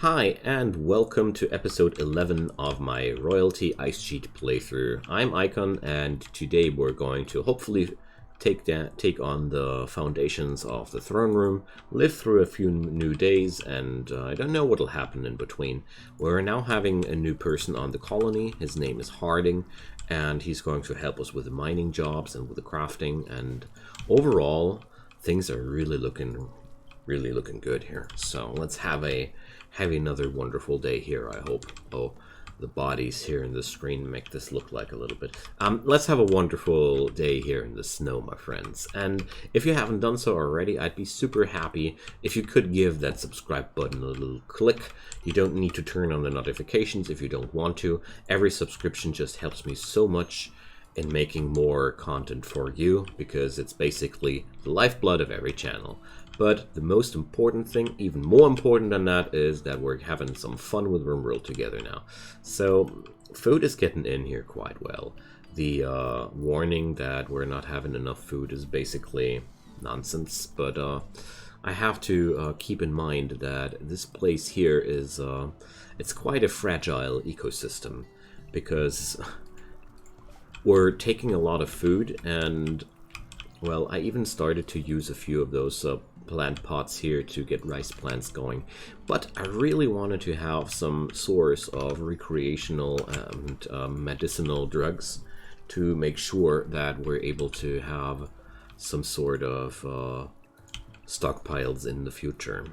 Hi, and welcome to episode 11 of my Royalty Ice Sheet playthrough. I'm Icon, and today we're going to hopefully take on the foundations of the throne room, live through a few new days, and I don't know what'll happen in between. We're now having a new person on the colony. His name is Harding, and he's going to help us with the mining jobs and with the crafting, and overall, things are really looking good here. So let's have another wonderful day here, I hope. Oh, the bodies here in the screen make this look like a little bit. Let's have a wonderful day here in the snow, my friends. And if you haven't done so already, I'd be super happy if you could give that subscribe button a little click. You don't need to turn on the notifications if you don't want to. Every subscription just helps me so much in making more content for you, because it's basically the lifeblood of every channel. But the most important thing, even more important than that, is that we're having some fun with Rimworld together now. So food is getting in here quite well. The warning that we're not having enough food is basically nonsense, but I have to keep in mind that this place here is it's quite a fragile ecosystem, because we're taking a lot of food, and well, I even started to use a few of those plant pots here to get rice plants going, but I really wanted to have some source of recreational and medicinal drugs to make sure that we're able to have some sort of stockpiles in the future.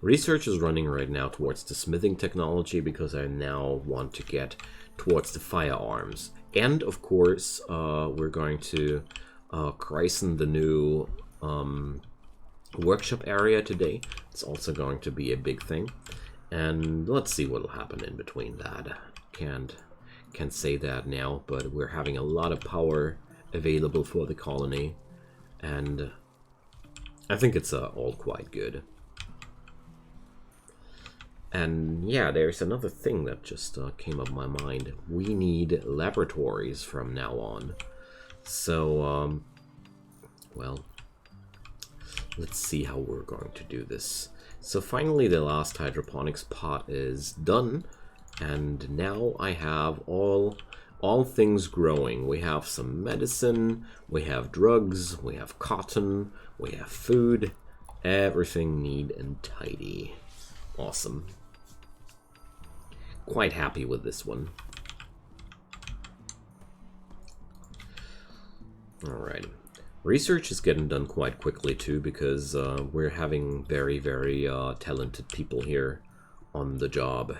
Research is running right now towards the smithing technology, because I now want to get towards the firearms. And of course, we're going to christen the new workshop area today. It's also going to be a big thing, and let's see what'll happen in between that. Can't say that now, but we're having a lot of power available for the colony, and I think it's all quite good. And yeah, there's another thing that just came up my mind. We need laboratories from now on. So, well, let's see how we're going to do this. So finally, the last hydroponics pot is done, and now I have all things growing. We have some medicine, we have drugs, we have cotton, we have food, everything neat and tidy. Awesome. Quite happy with this one. Alright. Research is getting done quite quickly too, because we're having very talented people here on the job.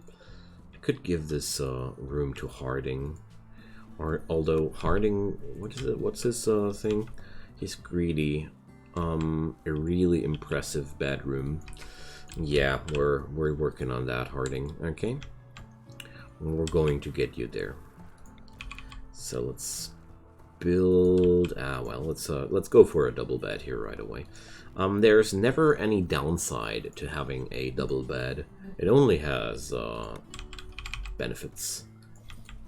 I could give this room to Harding, although Harding, what's his thing? He's greedy. A really impressive bedroom. Yeah, we're working on that, Harding. Okay, we're going to get you there. So let's build. Well, let's go for a double bed here right away. There's never any downside to having a double bed. It only has benefits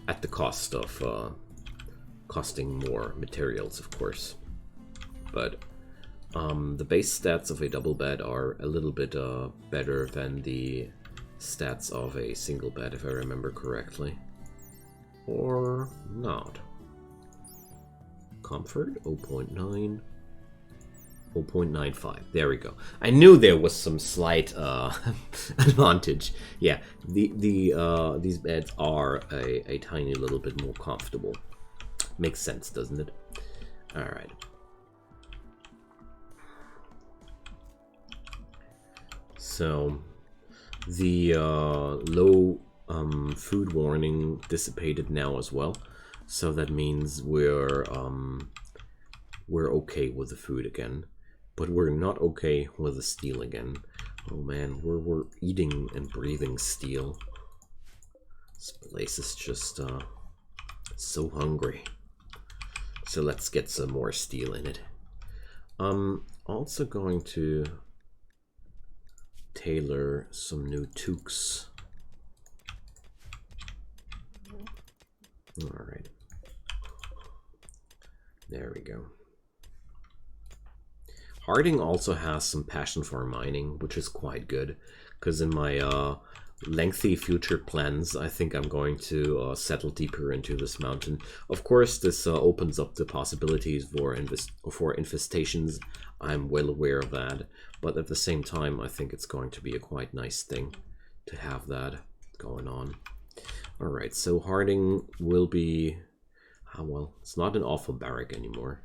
at the cost of costing more materials, of course. But the base stats of a double bed are a little bit better than the stats of a single bed, if I remember correctly. Or not. Comfort 0.9, 0.95. There we go. I knew there was some slight advantage. Yeah, these beds are a tiny little bit more comfortable. Makes sense, doesn't it? All right. So the low food warning dissipated now as well, so that means we're okay with the food again, but we're not okay with the steel again. Oh man, we're eating and breathing steel. This place is just so hungry. So let's get some more steel in it. Also going to tailor some new toques. All right, there we go. Harding also has some passion for mining, which is quite good, because in my lengthy future plans, I think I'm going to settle deeper into this mountain. Of course, this opens up the possibilities for infestations. I'm well aware of that, but at the same time, I think it's going to be a quite nice thing to have that going on. All right, so Harding will be, well, it's not an awful barrack anymore.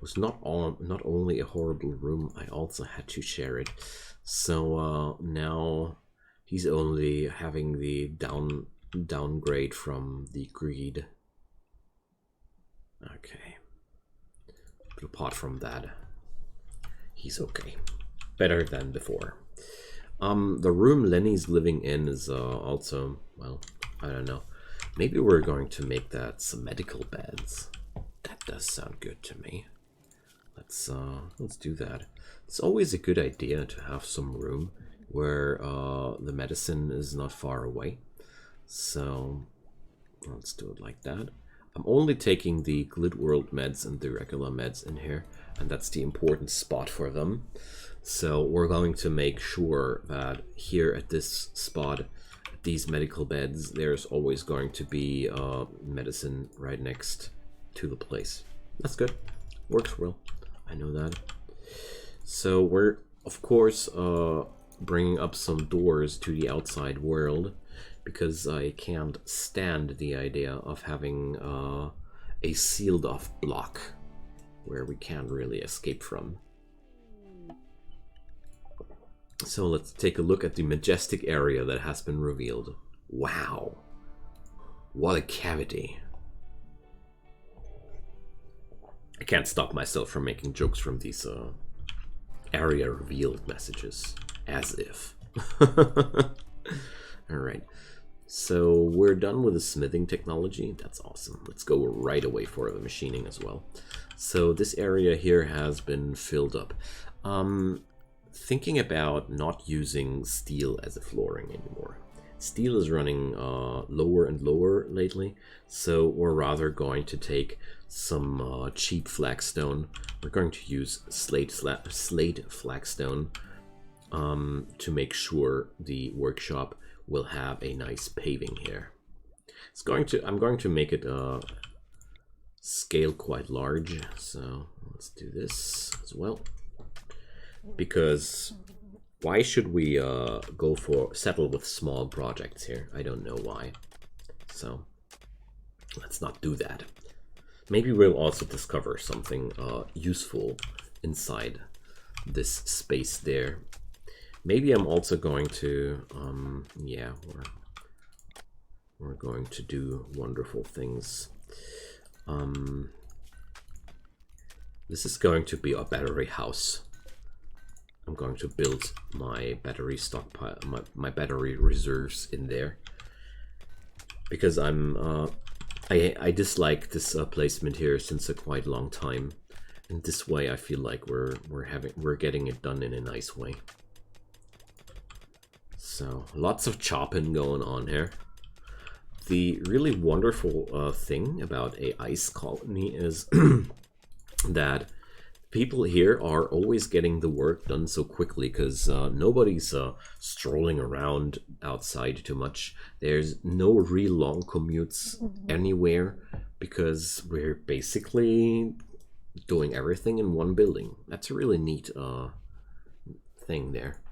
It was not only a horrible room, I also had to share it. So now he's only having the downgrade from the greed. Okay. But apart from that, he's okay. Better than before. The room Lenny's living in is also, well, I don't know. Maybe we're going to make that some medical beds. That does sound good to me. Let's do that. It's always a good idea to have some room where the medicine is not far away. So let's do it like that. I'm only taking the Glitworld meds and the regular meds in here, and that's the important spot for them. So we're going to make sure that here at this spot, these medical beds, there's always going to be medicine right next to the place. That's good. Works well. I know that. So we're, of course, bringing up some doors to the outside world, because I can't stand the idea of having a sealed off block where we can't really escape from. So let's take a look at the majestic area that has been revealed. Wow, what a cavity. I can't stop myself from making jokes from these area revealed messages, as if. Alright, so we're done with the smithing technology. That's awesome. Let's go right away for the machining as well. So this area here has been filled up. Thinking about not using steel as a flooring anymore. Steel is running lower and lower lately, so we're rather going to take some cheap flagstone. We're going to use slate flagstone to make sure the workshop will have a nice paving here. I'm going to make it scale quite large, so let's do this as well. Because why should we settle with small projects here? I don't know why. So let's not do that. Maybe we'll also discover something useful inside this space there. Maybe I'm also going to, yeah, we're going to do wonderful things. This is going to be a battery house. I'm going to build my battery stockpile, my battery reserves in there, because I dislike this placement here since a quite long time, and this way I feel like we're getting it done in a nice way. So lots of chopping going on here. The really wonderful thing about a ice colony is that people here are always getting the work done so quickly, because nobody's strolling around outside too much. There's no real long commutes anywhere, because we're basically doing everything in one building. That's a really neat thing there.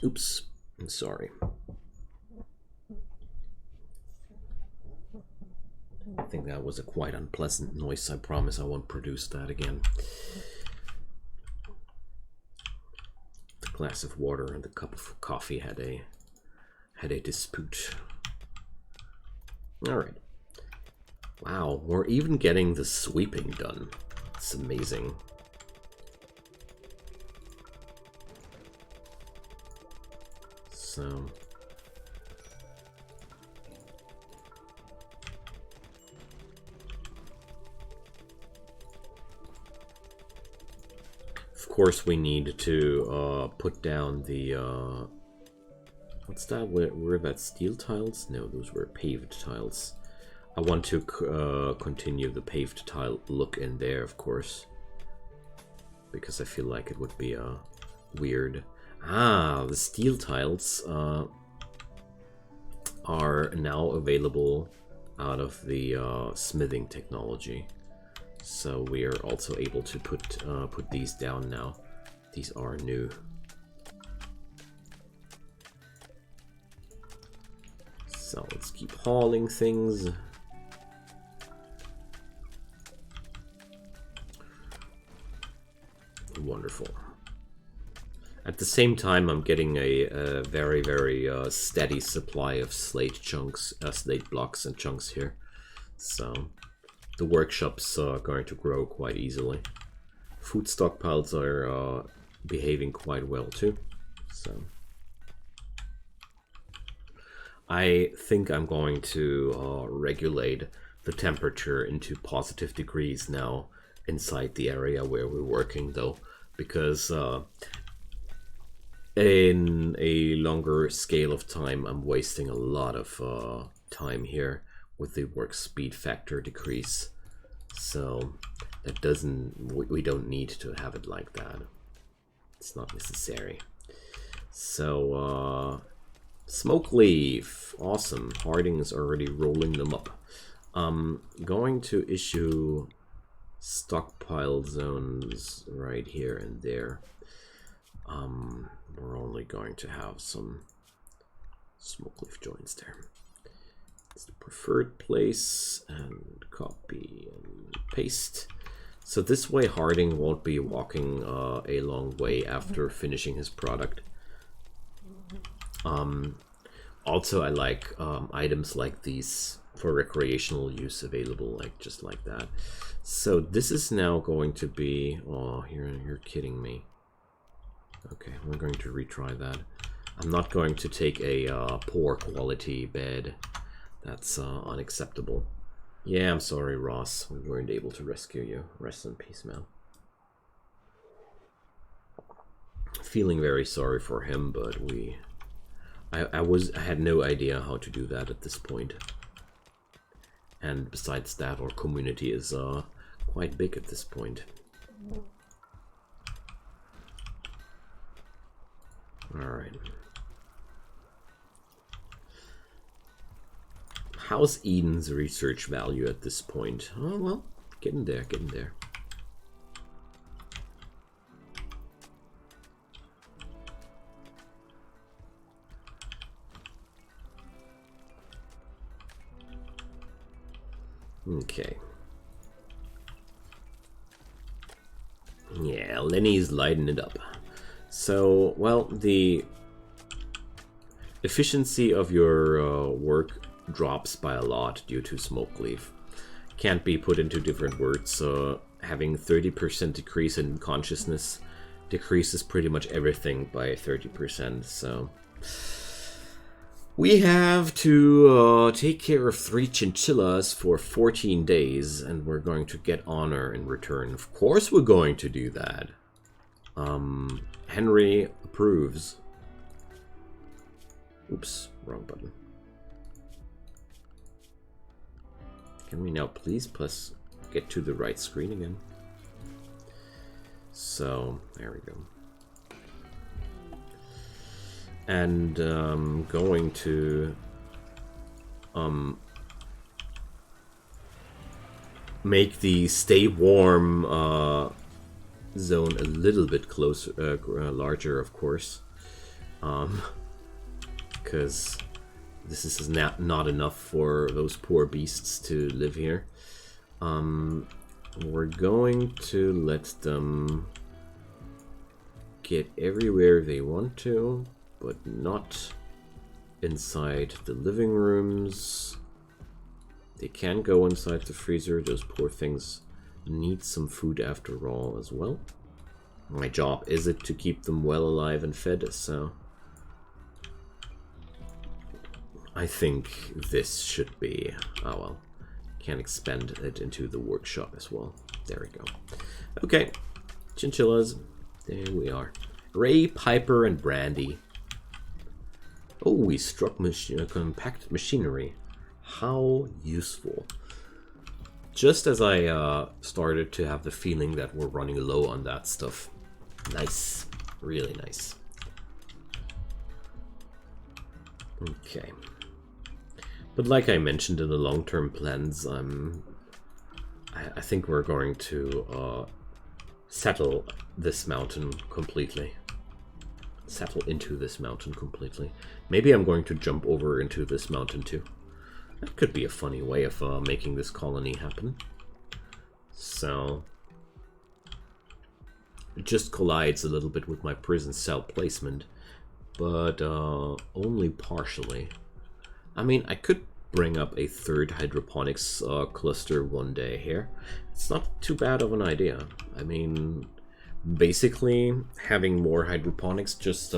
Oops, I'm sorry. I think that was a quite unpleasant noise. I promise I won't produce that again. The glass of water and the cup of coffee had a dispute. All right. Wow, we're even getting the sweeping done. It's amazing. So of course we need to put down the what's that? Were that steel tiles? No, those were paved tiles. I want to continue the paved tile look in there, of course, because I feel like it would be weird. Ah, the steel tiles are now available out of the smithing technology, so we are also able to put these down now. These are new. So let's keep hauling things. Wonderful. At the same time, I'm getting a very, very steady supply of slate chunks, slate blocks and chunks here. So the workshop's going to grow quite easily. Food stockpiles are behaving quite well too. So I think I'm going to regulate the temperature into positive degrees now inside the area where we're working, though, because in a longer scale of time, I'm wasting a lot of time here with the work speed factor decrease. So that we don't need to have it like that. It's not necessary. So smoke leaf, awesome. Harding is already rolling them up. I'm going to issue stockpile zones right here and there. We're only going to have some smoke leaf joints there. It's the preferred place, and copy and paste. So this way Harding won't be walking a long way after finishing his product. Also, I like items like these for recreational use available, like just like that. So this is now going to be, oh, you're kidding me. Okay, we're going to retry that. I'm not going to take a poor quality bed. That's unacceptable. Yeah, I'm sorry, Ross. We weren't able to rescue you. Rest in peace, man. Feeling very sorry for him, but I had no idea how to do that at this point. And besides that, our community is quite big at this point. Alright. How's Eden's research value at this point? Oh, well, getting there, getting there. Okay. Yeah, Lenny's lighting it up. So, well, the efficiency of your work drops by a lot due to smoke leaf. Can't be put into different words. Having 30% decrease in consciousness decreases pretty much everything by 30%. So we have to take care of 3 chinchillas for 14 days, and we're going to get honor in return. Of course we're going to do that. Henry approves. Oops, wrong button. Can we now please get to the right screen again? So, there we go. And going to make the stay warm zone a little bit closer, larger, of course, because this is not enough for those poor beasts to live here. We're going to let them get everywhere they want to, but not inside the living rooms. They can go inside the freezer. Those poor things need some food after all as well. My job is it to keep them well alive and fed, so I think this should be, oh well, can expand it into the workshop as well. There we go. Okay, chinchillas, there we are. Ray, Piper, and Brandy. Oh, we struck compact machinery. How useful. Just as I started to have the feeling that we're running low on that stuff. Nice. Really nice. Okay. But like I mentioned in the long-term plans, I think we're going to settle this mountain completely. Settle into this mountain completely. Maybe I'm going to jump over into this mountain too. That could be a funny way of making this colony happen. So it just collides a little bit with my prison cell placement, but only partially. I mean, I could bring up a third hydroponics cluster one day here. It's not too bad of an idea. I mean, basically having more hydroponics just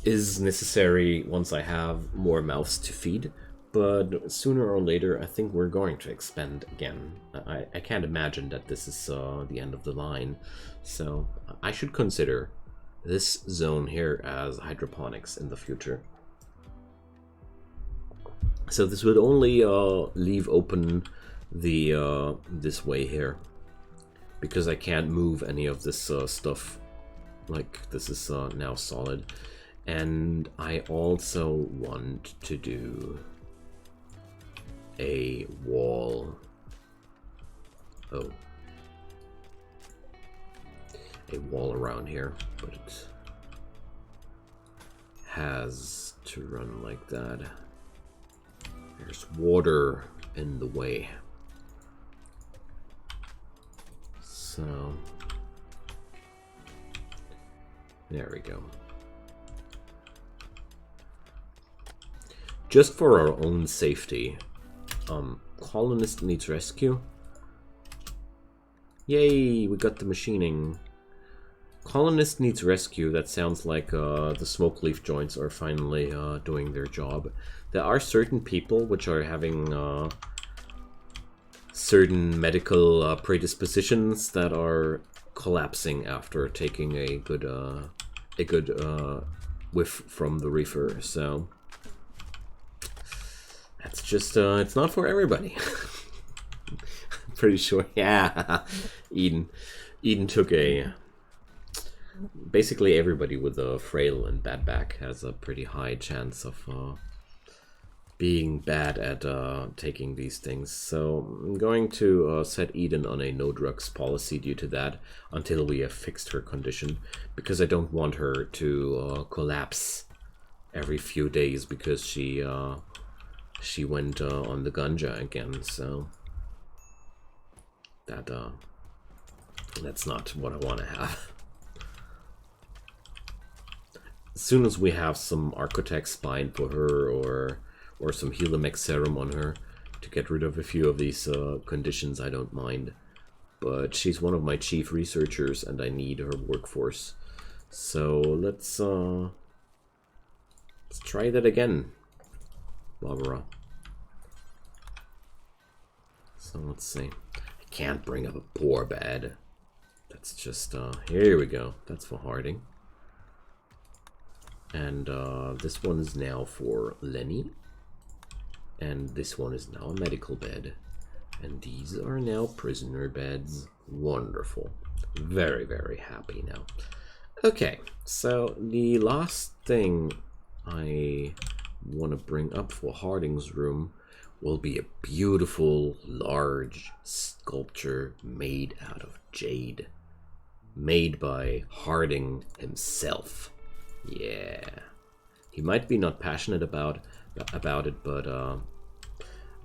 is necessary once I have more mouths to feed. But sooner or later, I think we're going to expand again. I can't imagine that this is the end of the line. So I should consider this zone here as hydroponics in the future. So this would only leave open the this way here, because I can't move any of this stuff. Like, this is now solid. And I also want to do a wall. Oh. A wall around here, but it has to run like that. There's water in the way. So there we go. Just for our own safety, colonist needs rescue. Yay, we got the machining. Colonist needs rescue. That sounds like the smoke leaf joints are finally doing their job. There are certain people which are having certain medical predispositions that are collapsing after taking a good whiff from the reefer. So that's just it's not for everybody. I'm pretty sure. Yeah, Eden took a. Basically, everybody with a frail and bad back has a pretty high chance of being bad at taking these things. So I'm going to set Eden on a no drugs policy due to that until we have fixed her condition, because I don't want her to collapse every few days because she went on the ganja again. So that's not what I want to have. As soon as we have some Architect Spine for her, or some Helimex Serum on her to get rid of a few of these conditions, I don't mind. But she's one of my chief researchers and I need her workforce. So let's try that again, Barbara. So let's see. I can't bring up a poor bed. That's just, here we go. That's for Harding. And this one is now for Lenny. And this one is now a medical bed. And these are now prisoner beds. Wonderful. Very, very happy now. Okay, so the last thing I want to bring up for Harding's room will be a beautiful, large sculpture made out of jade. Made by Harding himself. Yeah. He might be not passionate about it, but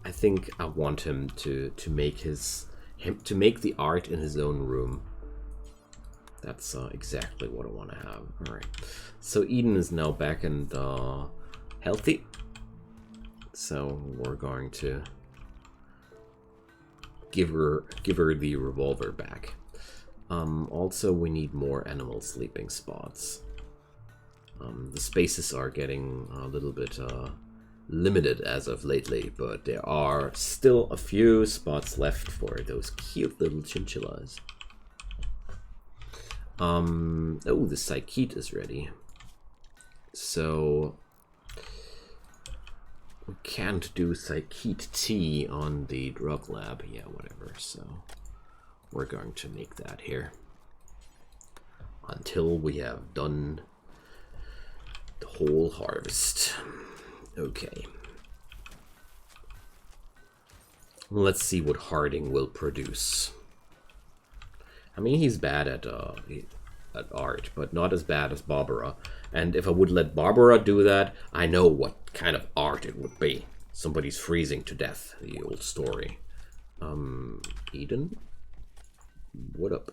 I think I want him to make the art in his own room. That's exactly what I want to have. All right. So Eden is now back and healthy. So we're going to give her the revolver back. Also, we need more animal sleeping spots. The spaces are getting a little bit limited as of lately, but there are still a few spots left for those cute little chinchillas. Oh, the psychete is ready. So We can't do Psycheat Tea on the drug lab. Yeah, whatever. So we're going to make that here until we have done the whole harvest. Okay. Let's see what Harding will produce. I mean, he's bad at art, but not as bad as Barbara. And if I would let Barbara do that, I know what kind of art it would be. Somebody's freezing to death, the old story. Eden? What up?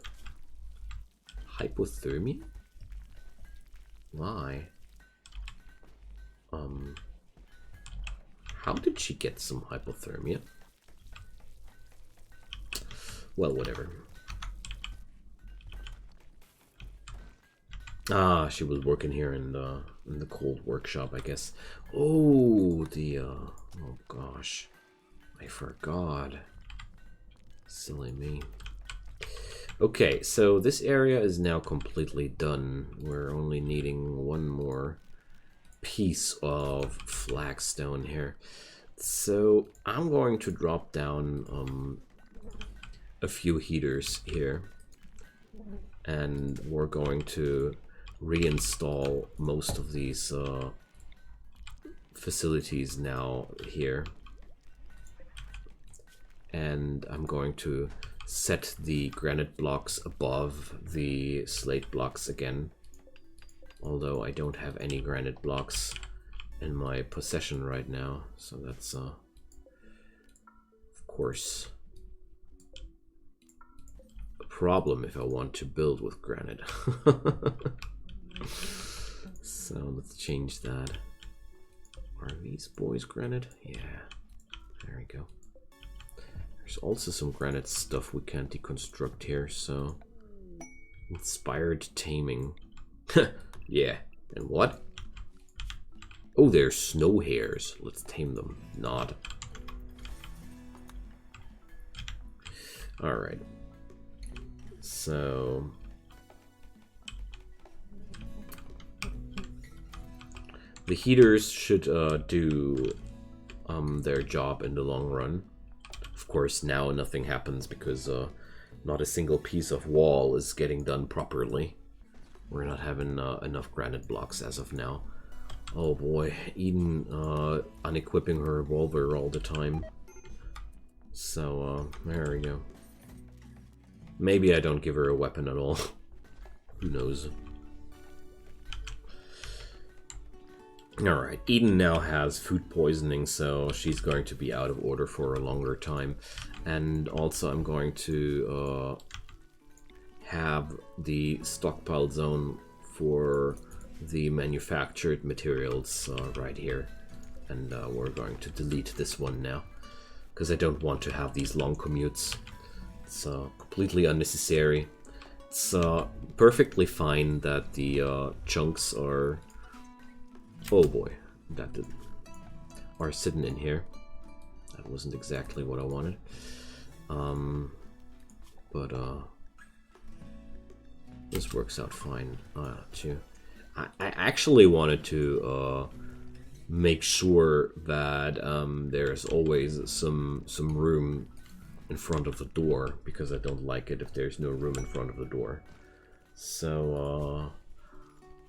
Hypothermia? Why? How did she get some hypothermia? Well, whatever. Ah, she was working here in the cold workshop, I guess. Oh, oh gosh, I forgot. Silly me. Okay, so this area is now completely done. We're only needing one more piece of flagstone here. So I'm going to drop down a few heaters here, and we're going to reinstall most of these facilities now here, and I'm going to set the granite blocks above the slate blocks again, although I don't have any granite blocks in my possession right now, so that's of course a problem if I want to build with granite. So let's change that. Are these boys granite? Yeah, there we go. There's also some granite stuff we can't deconstruct here, so inspired taming. Yeah, and what? Oh, there's snow hares. Let's tame them. Not. Alright. So the heaters should do their job in the long run. Of course, now nothing happens because not a single piece of wall is getting done properly. We're not having enough granite blocks as of now. Oh boy, Eden unequipping her revolver all the time. So there we go. Maybe I don't give her a weapon at all. Who knows? Alright, Eden now has food poisoning, so she's going to be out of order for a longer time. And also I'm going to have the stockpile zone for the manufactured materials right here. And we're going to delete this one now, because I don't want to have these long commutes. It's completely unnecessary. It's perfectly fine that the chunks are... Oh boy, that didn't... are sitting in here. That wasn't exactly what I wanted. But this works out fine too. I actually wanted to make sure that there's always some room in front of the door, because I don't like it if there's no room in front of the door. So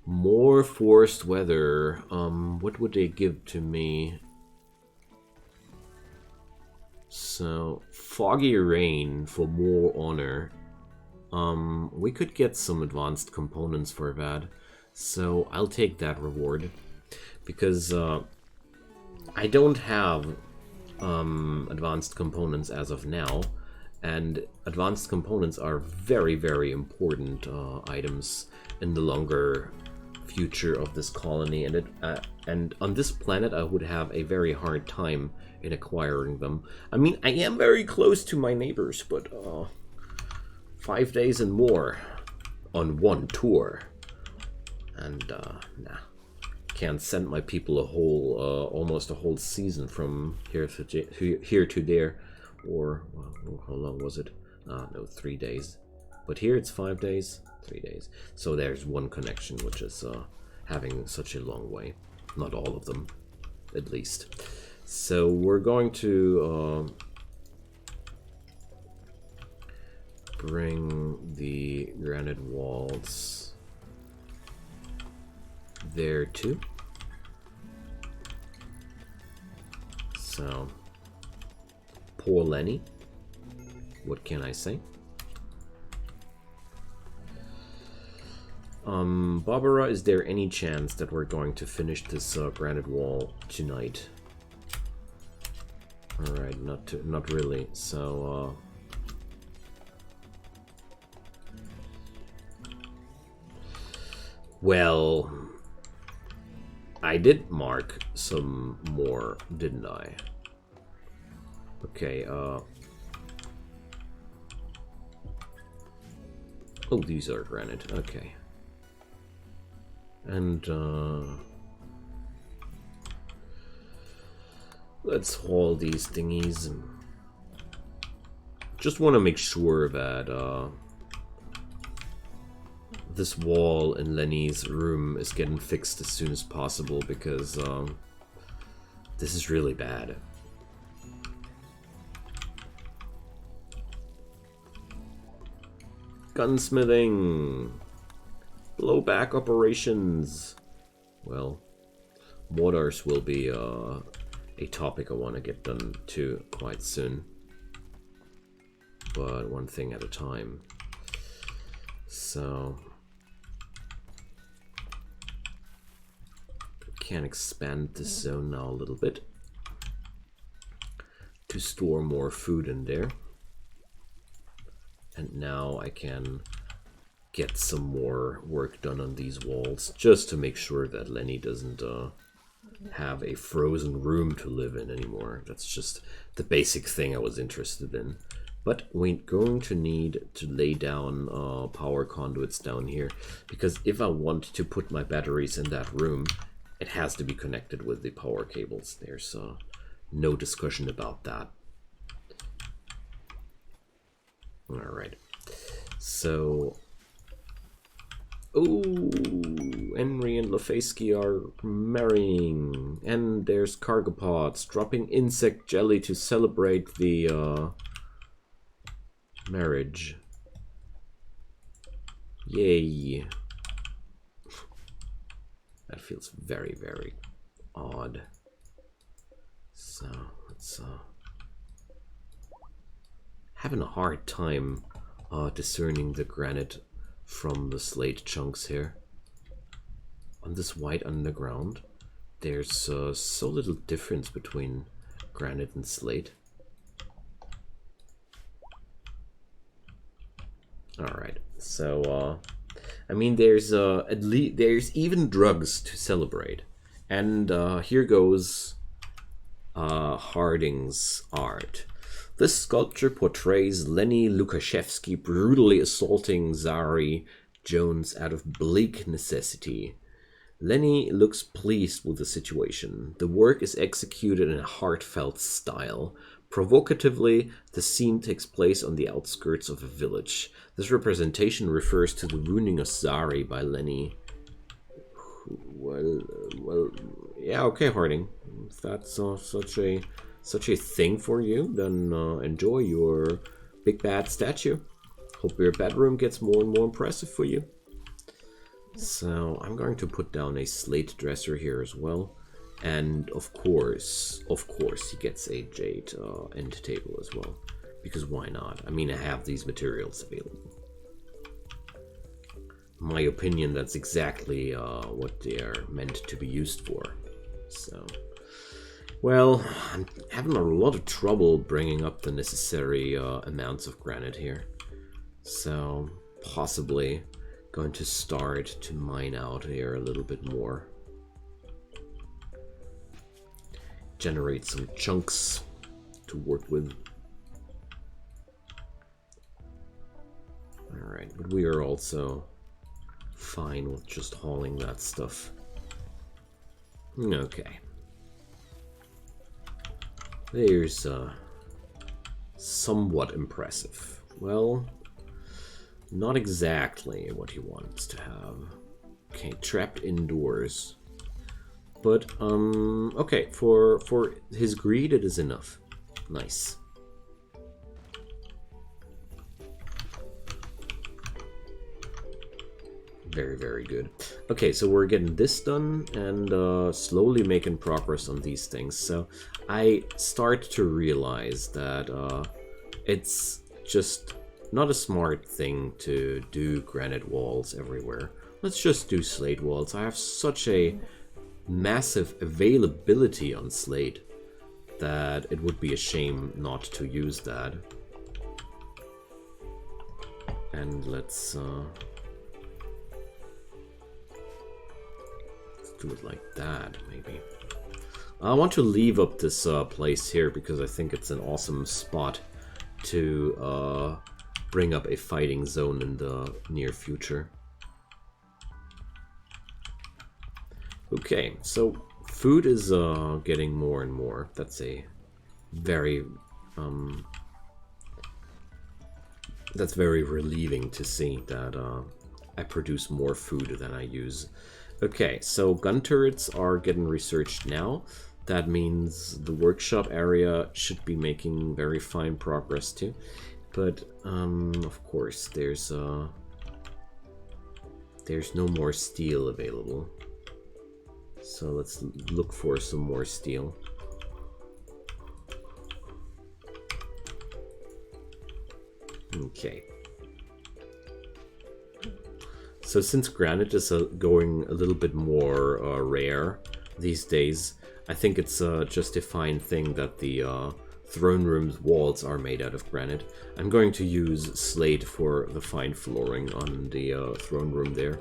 more forced weather. What would they give to me? So foggy rain for more honor. We could get some advanced components for that, so I'll take that reward, because I don't have advanced components as of now, and advanced components are very, very important items in the longer future of this colony, and on this planet I would have a very hard time in acquiring them. I mean, I am very close to my neighbors, but 5 days and more on one tour, and nah, can't send my people a whole almost a whole season from here to there, or well, how long was it? No, 3 days, but here it's 5 days, 3 days. So there's one connection which is having such a long way. Not all of them, at least. So we're going to bring the granite walls there too. So, poor Lenny. What can I say? Barbara, is there any chance that we're going to finish this granite wall tonight? All right, not really. So, well, I did mark some more, didn't I? Okay, oh, these are granite, okay. And, let's haul these thingies. Just want to make sure that, this wall in Lenny's room is getting fixed as soon as possible, because, this is really bad. Gunsmithing! Blowback operations! Well, mortars will be a topic I want to get done too quite soon. But one thing at a time. So, can expand this zone now a little bit to store more food in there. And now I can get some more work done on these walls, just to make sure that Lenny doesn't have a frozen room to live in anymore. That's just the basic thing I was interested in. But we're going to need to lay down power conduits down here, because if I want to put my batteries in that room, it has to be connected with the power cables. There's no discussion about that. Alright, so, oh, Henry and Lefesky are marrying, and there's cargo pods dropping insect jelly to celebrate the marriage. Yay. That feels very, very odd. So, let's having a hard time discerning the granite from the slate chunks here. On this white underground, there's so little difference between granite and slate. Alright, so I mean, there's at least there's even drugs to celebrate. And here goes Harding's art. This sculpture portrays Lenny Lukashevsky brutally assaulting Zari Jones out of bleak necessity. Lenny looks pleased with the situation. The work is executed in a heartfelt style. Provocatively, the scene takes place on the outskirts of a village. This representation refers to the wounding of Zari by Lenny. Well, yeah, okay, Harding. If that's such a thing for you, then enjoy your big bad statue. Hope your bedroom gets more and more impressive for you. So I'm going to put down a slate dresser here as well, and of course he gets a jade end table as well, because why not? I mean, I have these materials available. In my opinion, that's exactly what they are meant to be used for. So, well, I'm having a lot of trouble bringing up the necessary amounts of granite here, so possibly going to start to mine out here a little bit more. Generate some chunks to work with. Alright, but we are also fine with just hauling that stuff. Okay. There's somewhat impressive. Well, not exactly what he wants to have. Okay, trapped indoors. But okay, for his greed it is enough. Nice. Very, very good. Okay, so we're getting this done and slowly making progress on these things. So I start to realize that it's just not a smart thing to do granite walls everywhere. Let's just do slate walls. I have such a massive availability on slate that it would be a shame not to use that. And let's do it like that, maybe. I want to leave up this place here because I think it's an awesome spot to bring up a fighting zone in the near future. Okay, so food is getting more and more. That's a very that's very relieving to see that I produce more food than I use. Okay, so gun turrets are getting researched now. That means the workshop area should be making very fine progress too. But of course, there's no more steel available. So let's look for some more steel. Okay. So since granite is going a little bit more rare these days, I think it's just a fine thing that the throne room's walls are made out of granite. I'm going to use slate for the fine flooring on the throne room there,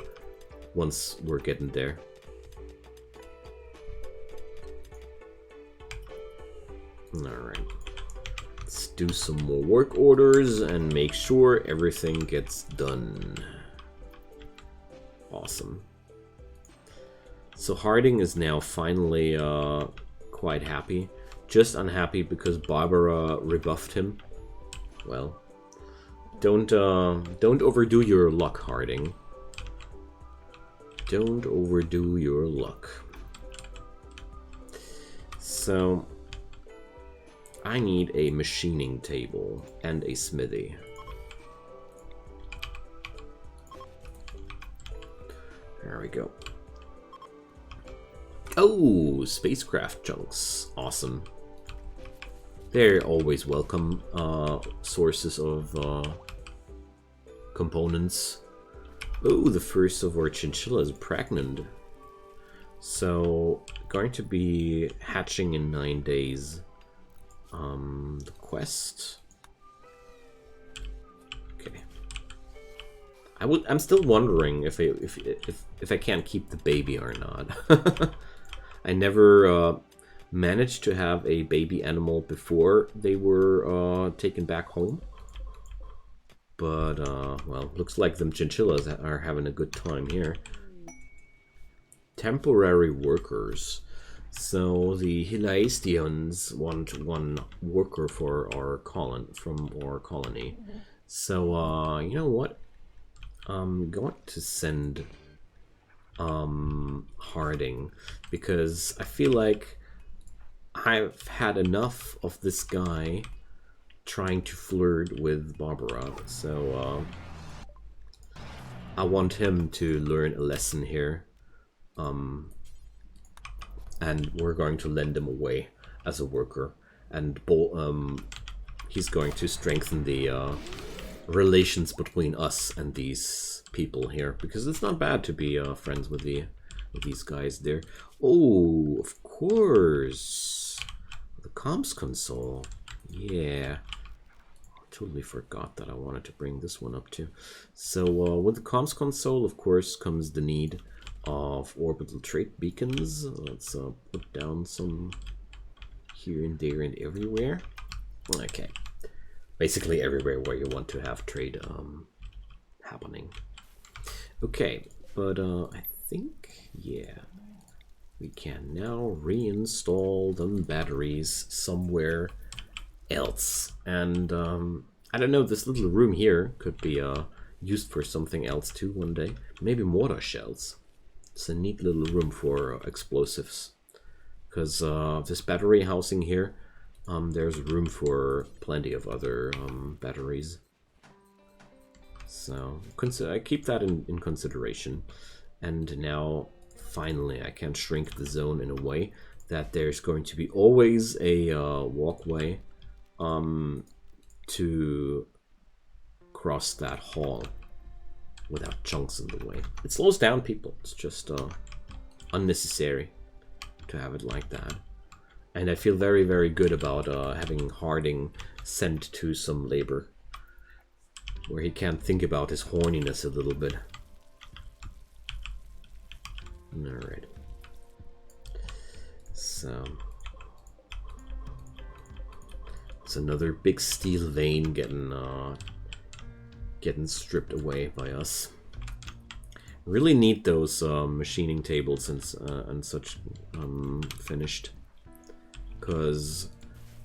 once we're getting there. Alright. Let's do some more work orders and make sure everything gets done. Awesome. So Harding is now finally quite happy. Just unhappy because Barbara rebuffed him. Well, don't overdo your luck, Harding. Don't overdo your luck. So I need a machining table and a smithy. There we go. Oh, spacecraft chunks. Awesome. They're always welcome sources of components. Oh, the first of our chinchillas pregnant. So, going to be hatching in 9 days. The quest. Okay. I'm still wondering if I can't keep the baby or not. I never managed to have a baby animal before they were taken back home. But well, looks like them chinchillas are having a good time here. Temporary workers. So the Hilaistions want one worker for our colony. So you know what? I'm going to send Harding because I feel like I've had enough of this guy trying to flirt with Barbara. So I want him to learn a lesson here. And we're going to lend him away as a worker, and he's going to strengthen the relations between us and these people here, because it's not bad to be friends with these guys there. Oh, of course, the comms console. Yeah, totally forgot that I wanted to bring this one up too. So with the comms console, of course, comes the need of orbital trait beacons. Let's put down some here and there and everywhere. Okay, basically everywhere where you want to have trade happening. Okay, but I think, yeah, we can now reinstall them batteries somewhere else. And I don't know, this little room here could be used for something else too one day. Maybe mortar shells. It's a neat little room for explosives. Because this battery housing here, there's room for plenty of other batteries. So I keep that in consideration. And now, finally, I can shrink the zone in a way that there's going to be always a walkway to cross that hall without chunks in the way. It slows down people. It's just unnecessary to have it like that. And I feel very, very good about having Harding sent to some labor where he can't think about his horniness a little bit. Alright. So it's another big steel vein getting stripped away by us. Really need those machining tables and such finished, because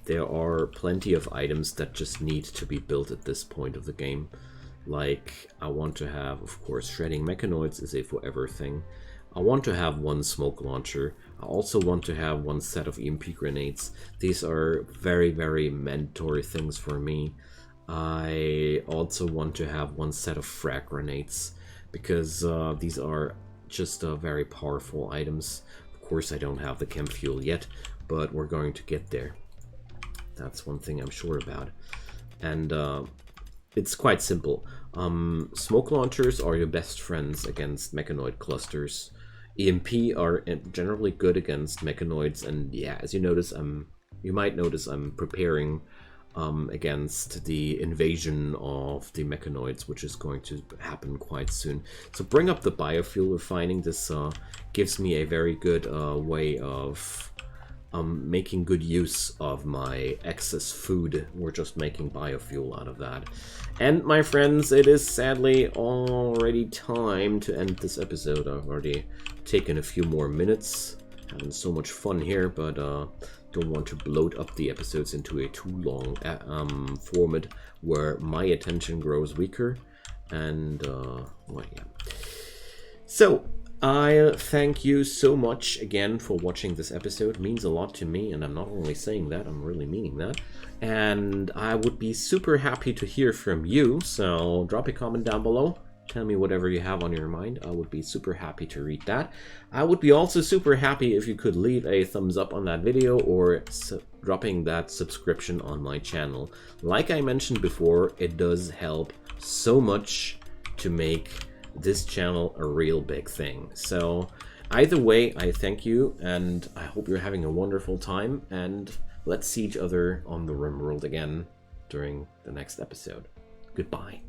there are plenty of items that just need to be built at this point of the game. Like, I want to have, of course, shredding mechanoids is a forever thing. I want to have one smoke launcher. I also want to have one set of EMP grenades. These are very, very mandatory things for me. I also want to have one set of frag grenades, because these are just very powerful items. Of course, I don't have the chem fuel yet, but we're going to get there. That's one thing I'm sure about. And it's quite simple. Smoke launchers are your best friends against mechanoid clusters. EMP are generally good against mechanoids, and yeah, as you notice, you might notice I'm preparing against the invasion of the mechanoids, which is going to happen quite soon. So bring up the biofuel refining. This gives me a very good way of making good use of my excess food. We're just making biofuel out of that. And my friends, it is sadly already time to end this episode. I've already taken a few more minutes, having so much fun here, but don't want to bloat up the episodes into a too long format where my attention grows weaker. And well, yeah. So I thank you so much again for watching this episode. It means a lot to me, and I'm not only saying that, I'm really meaning that. And I would be super happy to hear from you, so drop a comment down below. Tell me whatever you have on your mind. I would be super happy to read that. I would be also super happy if you could leave a thumbs up on that video, or dropping that subscription on my channel. Like I mentioned before, it does help so much to make this channel a real big thing. So either way, I thank you, and I hope you're having a wonderful time, and let's see each other on the Rimworld again during the next episode. Goodbye.